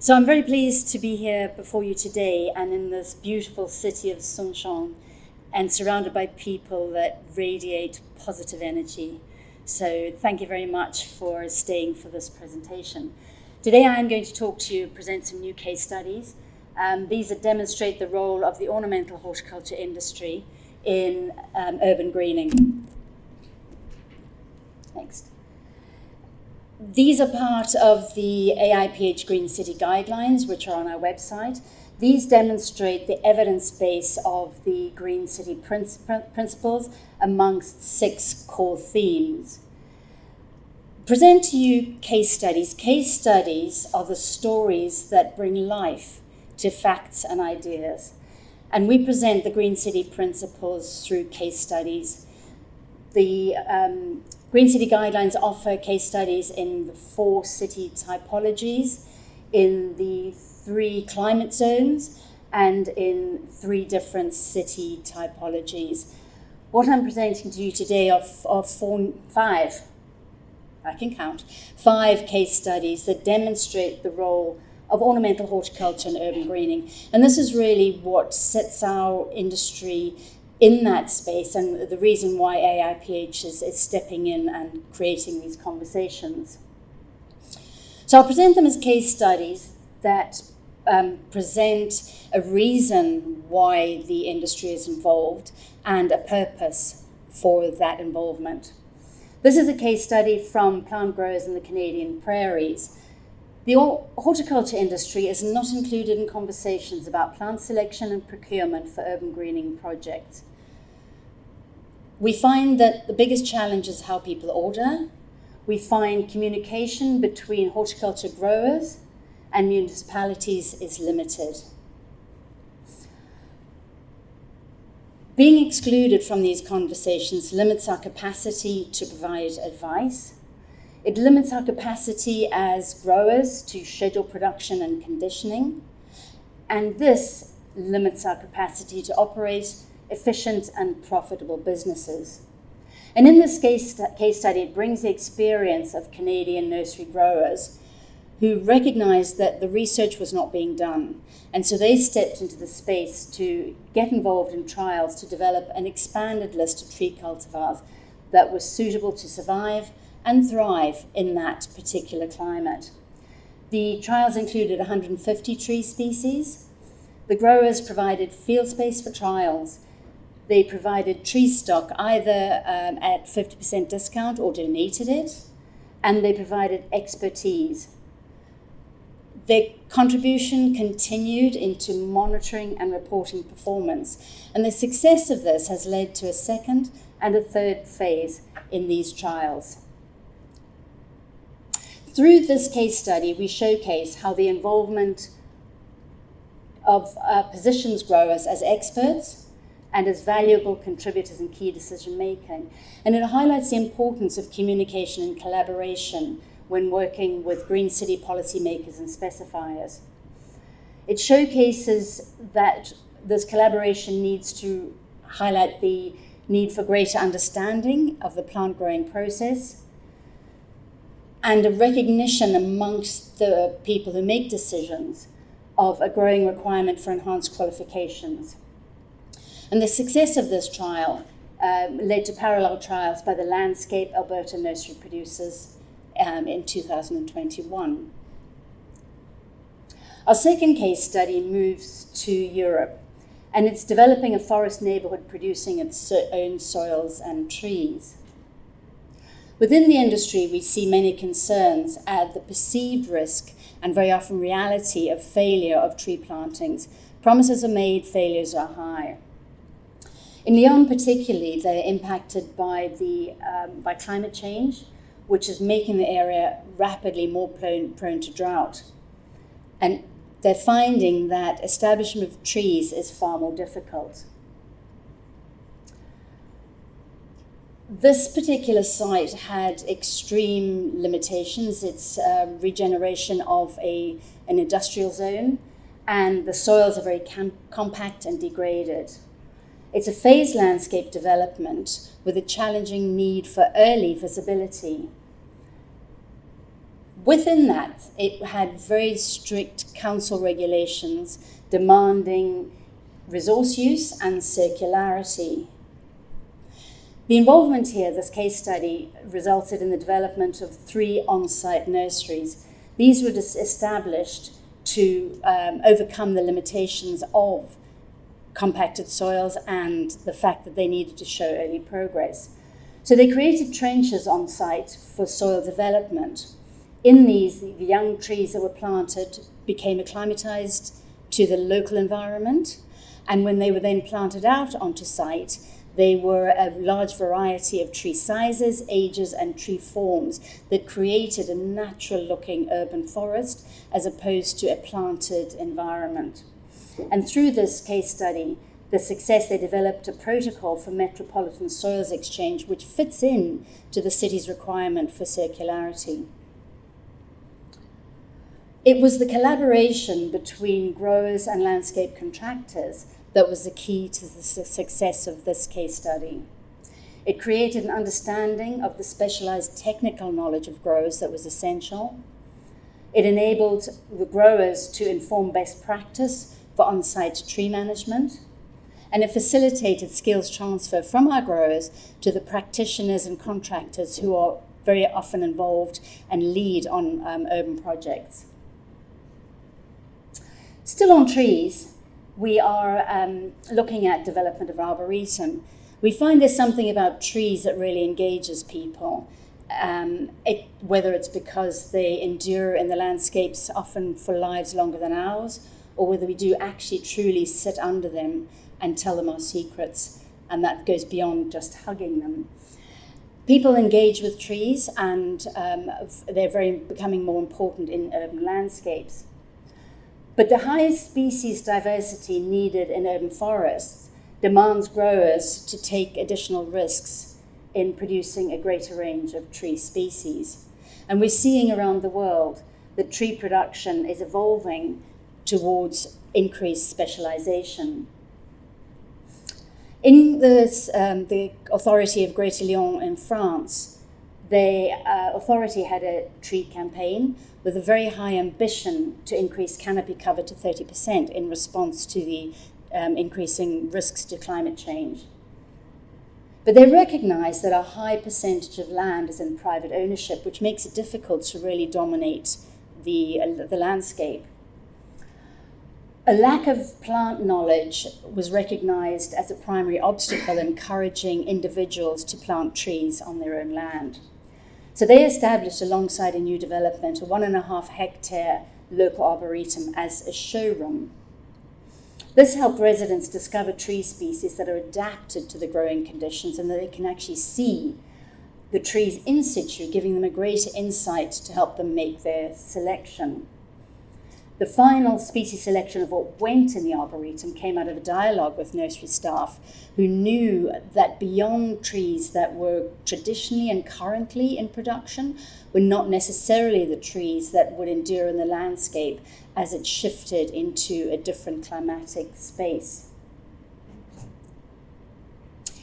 So I'm very pleased to be here before you today and in this beautiful city of Suncheon and surrounded by people that radiate positive energy. So thank you very much for staying for this presentation. Today I am going to present some new case studies. These demonstrate the role of the ornamental horticulture industry in urban greening. Next. These are part of the AIPH Green City Guidelines, which are on our website. These demonstrate the evidence base of the Green City principles amongst 6 core themes. Present to you case studies. Case studies are the stories that bring life to facts and ideas. And we present the Green City principles through case studies. The Green City Guidelines offer case studies in the 4 city typologies, in the 3 climate zones, and in 3 different city typologies. What I'm presenting to you today are 5, I can count, 5 case studies that demonstrate the role of ornamental horticulture and urban greening. And this is really what sets our industry in that space and the reason why AIPH is stepping in and creating these conversations. So I'll present them as case studies that present a reason why the industry is involved and a purpose for that involvement. This is a case study from plant growers in the Canadian prairies. The horticulture industry is not included in conversations about plant selection and procurement for urban greening projects. We find that the biggest challenge is how people order. We find communication between horticulture growers and municipalities is limited. Being excluded from these conversations limits our capacity to provide advice. It limits our capacity as growers to schedule production and conditioning. And this limits our capacity to operate efficient and profitable businesses. And in this case study, it brings the experience of Canadian nursery growers who recognized that the research was not being done. And so they stepped into the space to get involved in trials to develop an expanded list of tree cultivars that was suitable to survive and thrive in that particular climate. The trials included 150 tree species. The growers provided field space for trials. They provided tree stock either at 50% discount or donated it, and they provided expertise. Their contribution continued into monitoring and reporting performance, and the success of this has led to a second and a third phase in these trials. Through this case study, we showcase how the involvement of positions growers as experts and as valuable contributors in key decision making. And it highlights the importance of communication and collaboration when working with Green City policymakers and specifiers. It showcases that this collaboration needs to highlight the need for greater understanding of the plant growing process and a recognition amongst the people who make decisions of a growing requirement for enhanced qualifications. And the success of this trial led to parallel trials by the Landscape Alberta nursery producers in 2021. Our second case study moves to Europe, and it's developing a forest neighborhood producing its own soils and trees. Within the industry, we see many concerns at the perceived risk and very often reality of failure of tree plantings. Promises are made, failures are high. In Lyon particularly, they're impacted by climate change, which is making the area rapidly more prone to drought. And they're finding that establishment of trees is far more difficult. This particular site had extreme limitations. It's regeneration of an industrial zone, and the soils are very compact and degraded. It's a phased landscape development with a challenging need for early visibility. Within that, it had very strict council regulations demanding resource use and circularity. The involvement here, this case study, resulted in the development of 3 on-site nurseries. These were established to overcome the limitations of compacted soils and the fact that they needed to show early progress. So they created trenches on site for soil development. In these, the young trees that were planted became acclimatized to the local environment, and when they were then planted out onto site, they were a large variety of tree sizes, ages, and tree forms that created a natural-looking urban forest as opposed to a planted environment. And through this case study, the success, they developed a protocol for metropolitan soils exchange, which fits in to the city's requirement for circularity. It was the collaboration between growers and landscape contractors that was the key to the success of this case study. It created an understanding of the specialized technical knowledge of growers that was essential. It enabled the growers to inform best practice for on-site tree management, and it facilitated skills transfer from our growers to the practitioners and contractors who are very often involved and lead on urban projects. Still on trees, we are looking at development of arboretum. We find there's something about trees that really engages people, whether it's because they endure in the landscapes often for lives longer than ours, or whether we do actually truly sit under them and tell them our secrets, and that goes beyond just hugging them. People engage with trees, and they're becoming more important in urban landscapes. But the high species diversity needed in urban forests demands growers to take additional risks in producing a greater range of tree species. And we're seeing around the world that tree production is evolving towards increased specialization. In the authority of Greater Lyon in France, the authority had a tree campaign with a very high ambition to increase canopy cover to 30% in response to the increasing risks to climate change. But they recognize that a high percentage of land is in private ownership, which makes it difficult to really dominate the landscape. A lack of plant knowledge was recognized as a primary obstacle encouraging individuals to plant trees on their own land. So they established, alongside a new development, a 1.5 hectare local arboretum as a showroom. This helped residents discover tree species that are adapted to the growing conditions and that they can actually see the trees in situ, giving them a greater insight to help them make their selection. The final species selection of what went in the arboretum came out of a dialogue with nursery staff who knew that beyond trees that were traditionally and currently in production were not necessarily the trees that would endure in the landscape as it shifted into a different climatic space.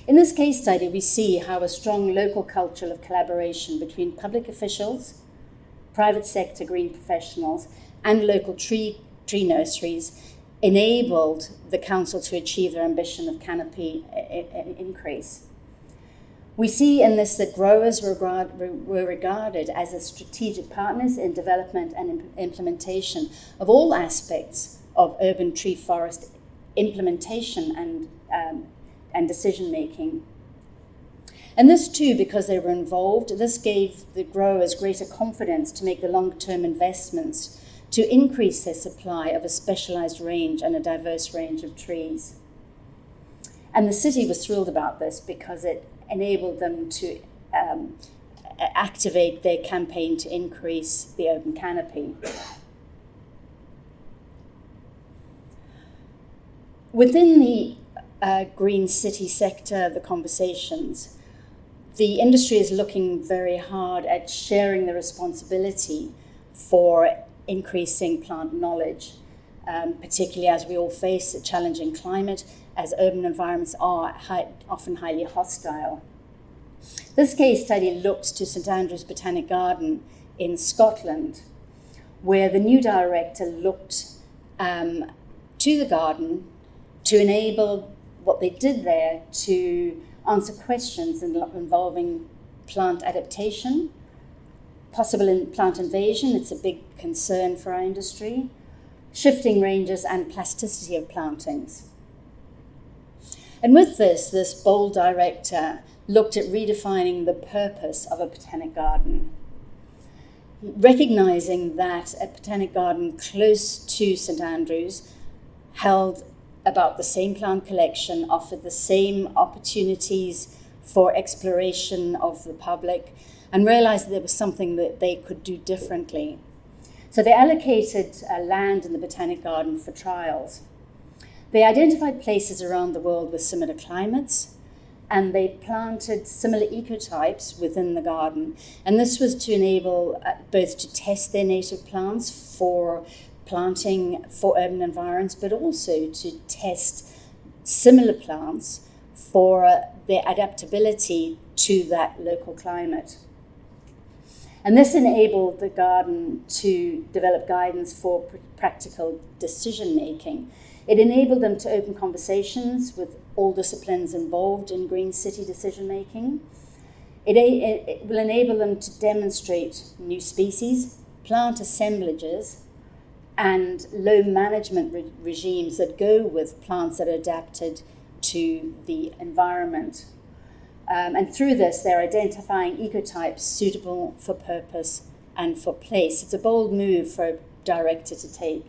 In this case study, we see how a strong local culture of collaboration between public officials, private sector green professionals, and local tree nurseries enabled the council to achieve their ambition of canopy increase. We see in this that growers were regarded as a strategic partners in development and implementation of all aspects of urban tree forest implementation and decision making. And this too, because they were involved, this gave the growers greater confidence to make the long-term investments to increase their supply of a specialized range and a diverse range of trees. And the city was thrilled about this because it enabled them to activate their campaign to increase the urban canopy. Within the green city sector, the conversations, the industry is looking very hard at sharing the responsibility for increasing plant knowledge, particularly as we all face a challenging climate, as urban environments are often highly hostile. This case study looks to St Andrew's Botanic Garden in Scotland, where the new director looked to the garden to enable what they did there to answer questions involving plant adaptation, possible plant invasion, it's a big concern for our industry, shifting ranges and plasticity of plantings. And with this bold director looked at redefining the purpose of a botanic garden, recognizing that a botanic garden close to St Andrews held about the same plant collection, offered the same opportunities for exploration of the public, and realized that there was something that they could do differently. So they allocated land in the Botanic Garden for trials. They identified places around the world with similar climates, and they planted similar ecotypes within the garden. And this was to enable both to test their native plants for planting for urban environs, but also to test similar plants for their adaptability to that local climate. And this enabled the garden to develop guidance for practical decision making. It enabled them to open conversations with all disciplines involved in green city decision making. It will enable them to demonstrate new species, plant assemblages, and low management regimes that go with plants that are adapted to the environment. And through this, they're identifying ecotypes suitable for purpose and for place. It's a bold move for a director to take.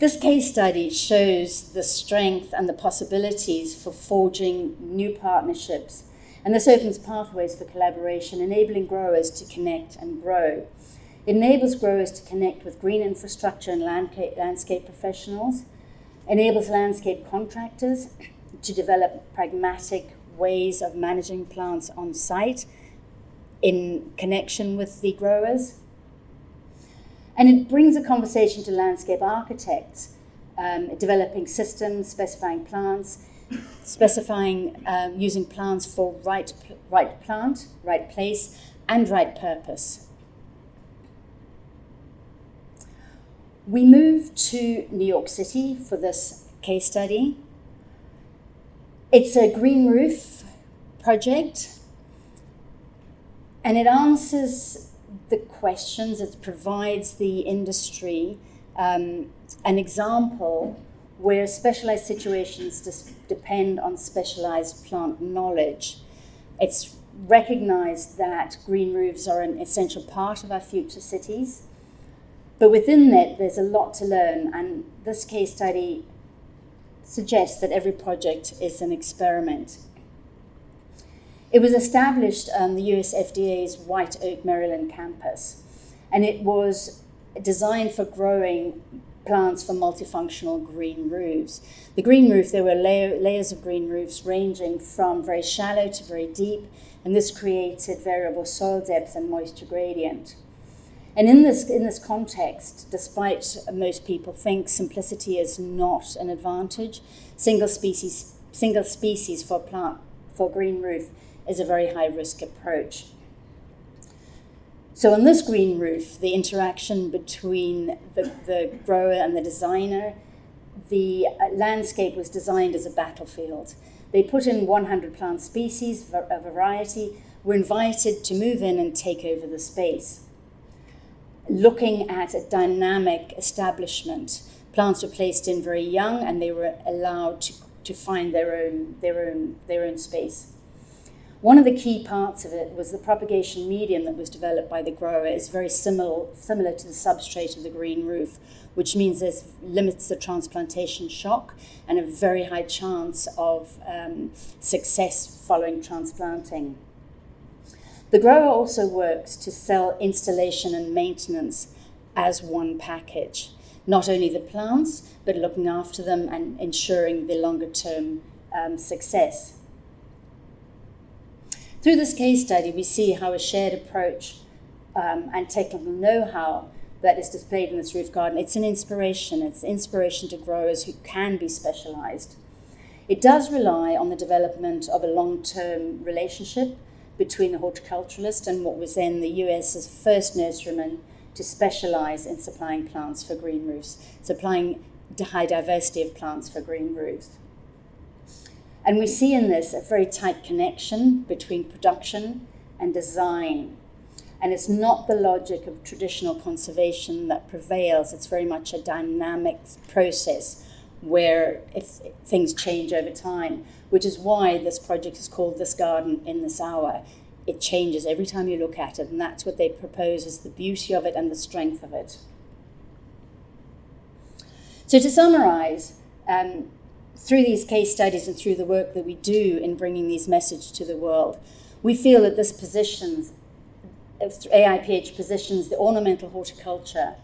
This case study shows the strength and the possibilities for forging new partnerships. And this opens pathways for collaboration, enabling growers to connect and grow. It enables growers to connect with green infrastructure and landscape professionals, enables landscape contractors to develop pragmatic ways of managing plants on site in connection with the growers. And it brings a conversation to landscape architects, developing systems, specifying plants, using plants for right plant, right place, and right purpose. We moved to New York City for this case study. It's a green roof project, and it answers the questions. It provides the industry an example where specialized situations depend on specialized plant knowledge. It's recognized that green roofs are an essential part of our future cities, but within that, there's a lot to learn, and this case study suggests that every project is an experiment. It was established on the US FDA's White Oak, Maryland campus, and it was designed for growing plants for multifunctional green roofs. The green roof, there were layers of green roofs ranging from very shallow to very deep, and this created variable soil depth and moisture gradient. And in this context, despite most people think simplicity is not an advantage, single species for green roof is a very high risk approach. So on this green roof, the interaction between the grower and the designer, the landscape was designed as a battlefield. They put in 100 plant species, a variety, were invited to move in and take over the space. Looking at a dynamic establishment, plants were placed in very young, and they were allowed to find their own space. One of the key parts of it was the propagation medium that was developed by the grower is very similar to the substrate of the green roof, which means this limits the transplantation shock and a very high chance of success following transplanting. The grower also works to sell installation and maintenance as one package, not only the plants, but looking after them and ensuring the longer term success. Through this case study, we see how a shared approach and technical know-how that is displayed in this roof garden, it's an inspiration. It's inspiration to growers who can be specialized. It does rely on the development of a long-term relationship between the horticulturalist and what was then the US's first nurseryman to specialize in supplying plants for green roofs, supplying high diversity of plants for green roofs. And we see in this a very tight connection between production and design. And it's not the logic of traditional conservation that prevails. It's very much a dynamic process where things change over time, which is why this project is called This Garden in This Hour. It changes every time you look at it, and that's what they propose as the beauty of it and the strength of it. So to summarize, through these case studies and through the work that we do in bringing these messages to the world, we feel that this positions, AIPH positions the ornamental horticulture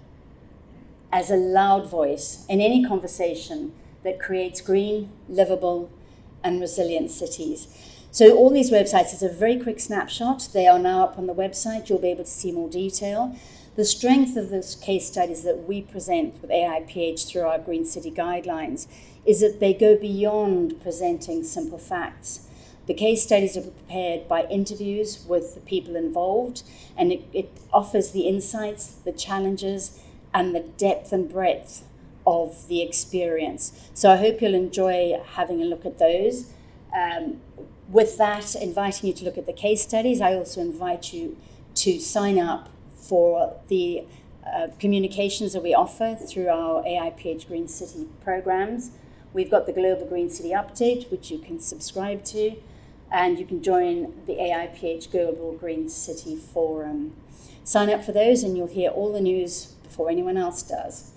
as a loud voice in any conversation that creates green, livable, and resilient cities. So all these websites is a very quick snapshot. They are now up on the website. You'll be able to see more detail. The strength of those case studies that we present with AIPH through our Green City Guidelines is that they go beyond presenting simple facts. The case studies are prepared by interviews with the people involved, and it offers the insights, the challenges, and the depth and breadth of the experience. So I hope you'll enjoy having a look at those. With that, inviting you to look at the case studies, I also invite you to sign up for the communications that we offer through our AIPH Green City programs. We've got the Global Green City Update, which you can subscribe to, and you can join the AIPH Global Green City Forum. Sign up for those and you'll hear all the news before anyone else does.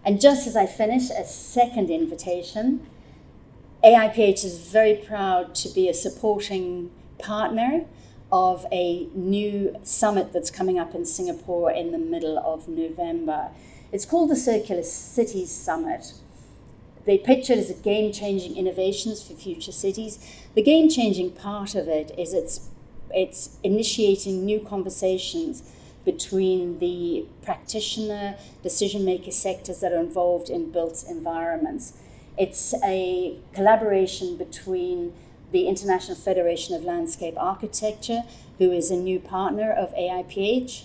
And just as I finish, a second invitation, AIPH is very proud to be a supporting partner of a new summit that's coming up in Singapore in the middle of November. It's called the Circular Cities Summit. They picture it as a game-changing innovations for future cities. The game-changing part of it is it's initiating new conversations between the practitioner, decision-maker sectors that are involved in built environments. It's a collaboration between the International Federation of Landscape Architecture, who is a new partner of AIPH,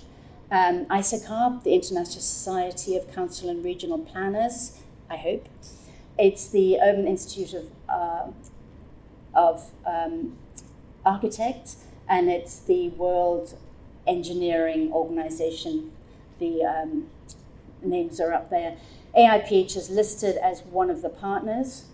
ISACARP, the International Society of Council and Regional Planners, I hope. It's the Urban Institute of Architects, and it's the World Engineering Organization. The names are up there. AIPH is listed as one of the partners,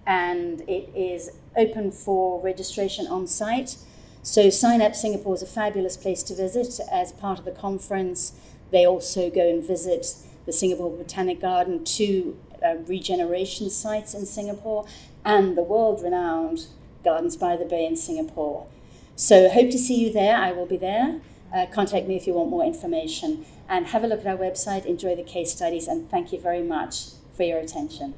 and it is open for registration on site. So Sign Up Singapore is a fabulous place to visit. As part of the conference, they also go and visit the Singapore Botanic Garden, two regeneration sites in Singapore, and the world-renowned Gardens by the Bay in Singapore. So hope to see you there. I will be there. Contact me if you want more information. And have a look at our website, enjoy the case studies, and thank you very much for your attention.